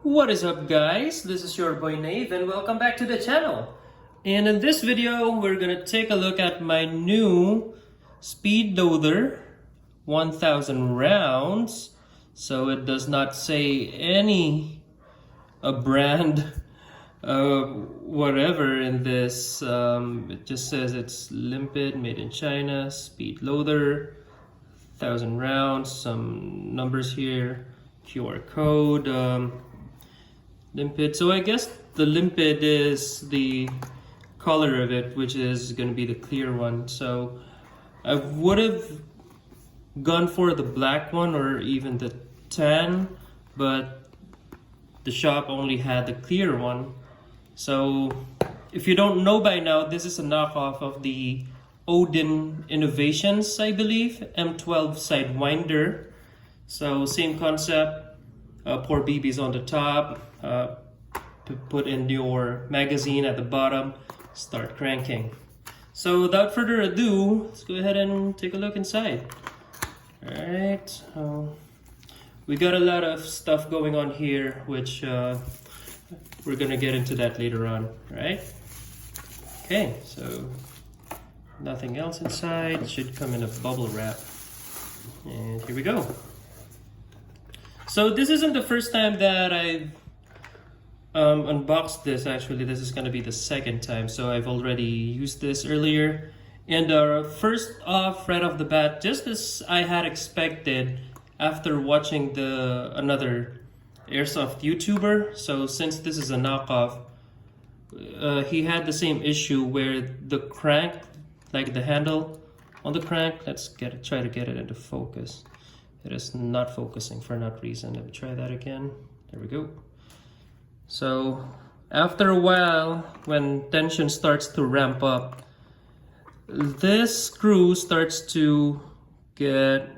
What is up, guys? This is your boy Nave and welcome back to the channel. And in this video we're gonna take a look at my new speed loader, 1000 rounds. So it does not say any brand whatever in this. It just says it's limpid, made in China, speed loader, 1000 rounds, some numbers here, QR code, limpid. So I guess the limpid is the color of it, which is going to be the clear one. So I would have gone for the black one or even the tan, but the shop only had the clear one. So if you don't know by now, this is a knockoff of the Odin Innovations, I believe, M12 Sidewinder. So same concept. Pour BBs on the top, put in your magazine at the bottom, start cranking. So without further ado, let's go ahead and take a look inside. Alright, we got a lot of stuff going on here, which we're gonna get into that later on, right? Okay, so nothing else inside. It should come in a bubble wrap. And here we go. So this isn't the first time that I've unboxed this. Actually, this is going to be the second time. So I've already used this earlier. And first off, right off the bat, just as I had expected after watching another airsoft YouTuber. So since this is a knockoff, he had the same issue where the crank, like the handle on the crank, try to get it into focus. It is not focusing for that reason. Let me try that again. There we go. So after a while, when tension starts to ramp up, this screw starts to let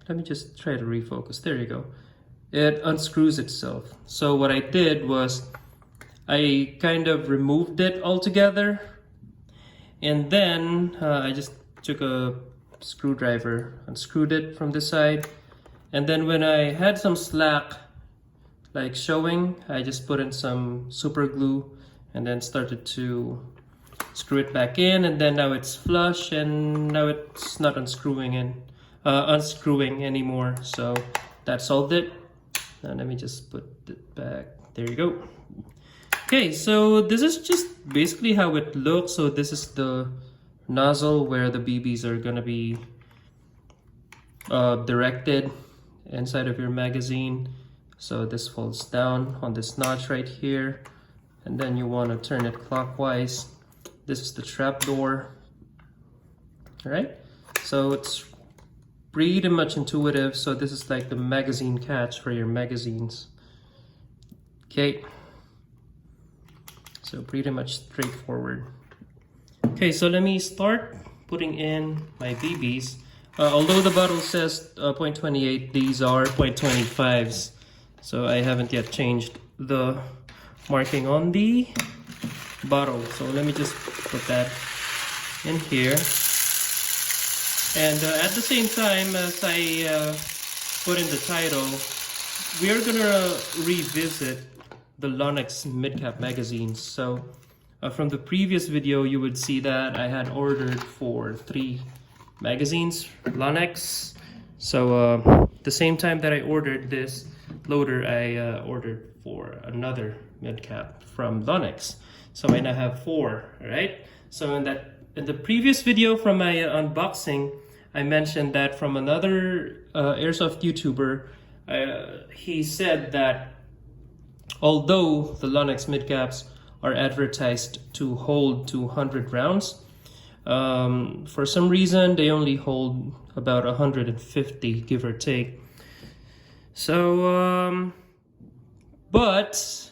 me just try to refocus. There you go. It unscrews itself. So what I did was I kind of removed it altogether, and then I just took a screwdriver, unscrewed it from this side, and then when I had some slack like showing, I just put in some super glue and then started to screw it back in, and then now it's flush and now it's not unscrewing anymore. So that solved it. Now let me just put it back. There you go. Okay, so this is just basically how it looks. So this is the nozzle where the BBs are gonna be directed inside of your magazine. So this folds down on this notch right here, and then you want to turn it clockwise. This is the trap door. All right, so it's pretty much intuitive. So this is like the magazine catch for your magazines. Okay, so pretty much straightforward. Okay, so let me start putting in my BBs. Although the bottle says 0.28, these are 0.25s. So I haven't yet changed the marking on the bottle. So let me just put that in here. And at the same time, as I put in the title, we are gonna revisit the Lonex Midcap magazines. So from the previous video, you would see that I had ordered for 3 magazines, Lonex. So the same time that I ordered this loader, I ordered for another Midcap from Lonex. So I now have 4, right? So in the previous video from my unboxing, I mentioned that from another airsoft YouTuber, he said that although the Lonex Midcaps are advertised to hold 200 rounds, for some reason they only hold about 150, give or take. So but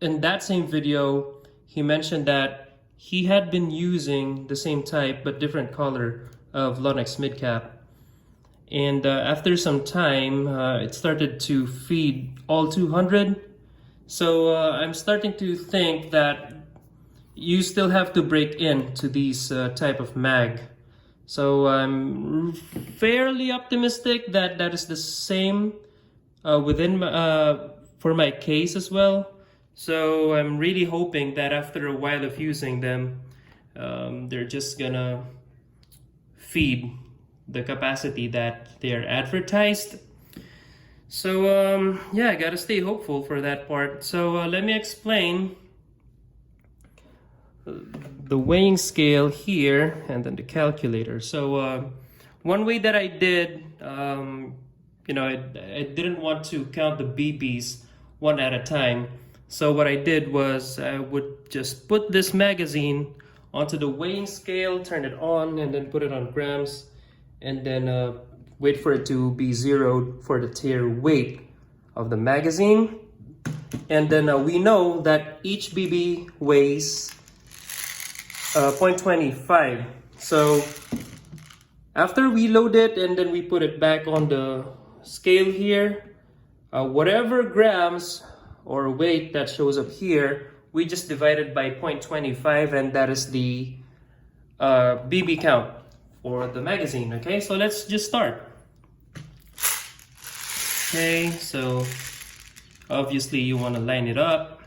in that same video he mentioned that he had been using the same type but different color of Lonex Midcap, and after some time it started to feed all 200. So I'm starting to think that you still have to break into these type of mag. So I'm fairly optimistic that that is the same for my case as well. So I'm really hoping that after a while of using them, they're just gonna feed the capacity that they're advertised. So yeah, I gotta stay hopeful for that part. So let me explain the weighing scale here and then the calculator. So one way that I did, I didn't want to count the BBs one at a time. So what I did was I would just put this magazine onto the weighing scale, turn it on, and then put it on grams, and then wait for it to be zeroed for the tare weight of the magazine. And then we know that each BB weighs 0.25. So after we load it and then we put it back on the scale here, whatever grams or weight that shows up here, we just divide it by 0.25, and that is the BB count for the magazine. Okay, so let's just start. Okay, so obviously you want to line it up.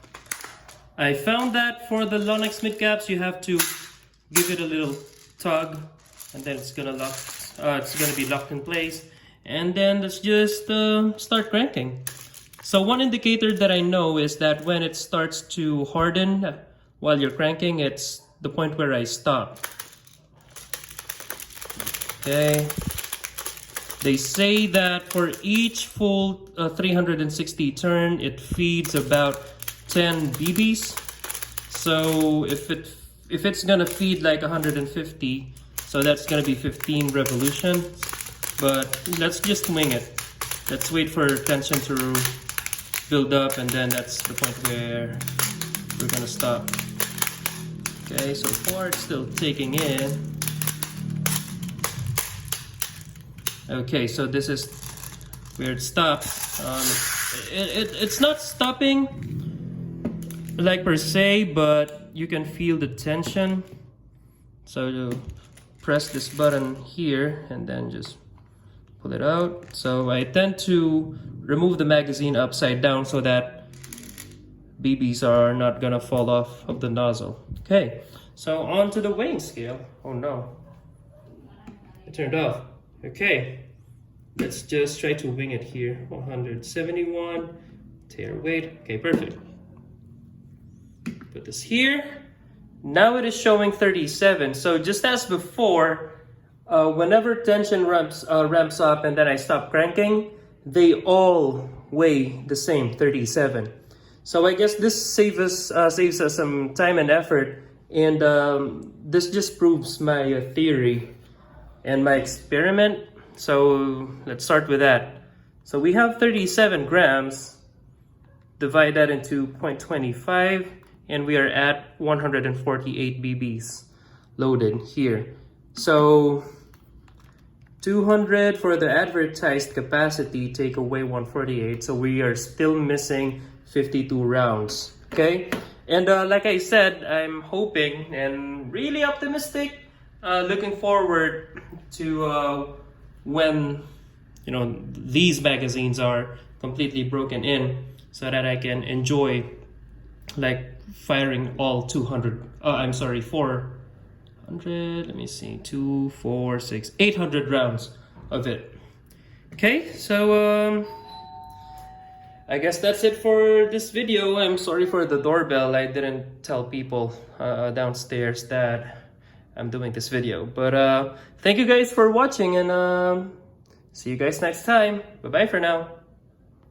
I found that for the Lonex Midcaps, you have to give it a little tug, and then it's gonna be locked in place. And then let's just start cranking. So one indicator that I know is that when it starts to harden while you're cranking, it's the point where I stop. Okay. They say that for each full 360 turn, it feeds about 10 BBs. So if it's gonna feed like 150, so that's gonna be 15 revolutions. But let's just wing it. Let's wait for tension to build up, and then that's the point where we're gonna stop. Okay, so far it's still taking in. Okay, so this is where it stops. It's not stopping like per se, but you can feel the tension. So you press this button here and then just pull it out. So I tend to remove the magazine upside down so that BBs are not gonna fall off of the nozzle. Okay, so on to the weighing scale. Oh no, it turned off. Okay, let's just try to wing it here. 171, tare weight. Okay, perfect. Put this here. Now it is showing 37. So just as before, whenever tension ramps up and then I stop cranking, they all weigh the same, 37. So I guess this saves us some time and effort, and this just proves my theory and my experiment. So let's start with that. So we have 37 grams, divide that into 0.25, and we are at 148 BBs loaded here. So 200 for the advertised capacity, take away 148, so we are still missing 52 rounds. Okay, and like I said, I'm hoping and really optimistic, looking forward to when these magazines are completely broken in, so that I can enjoy like firing all 400, let me see, 2, 4, 6, 800 rounds of it. Okay, so I guess that's it for this video. I'm sorry for the doorbell. I didn't tell people downstairs that I'm doing this video, but thank you guys for watching, and see you guys next time. Bye bye for now.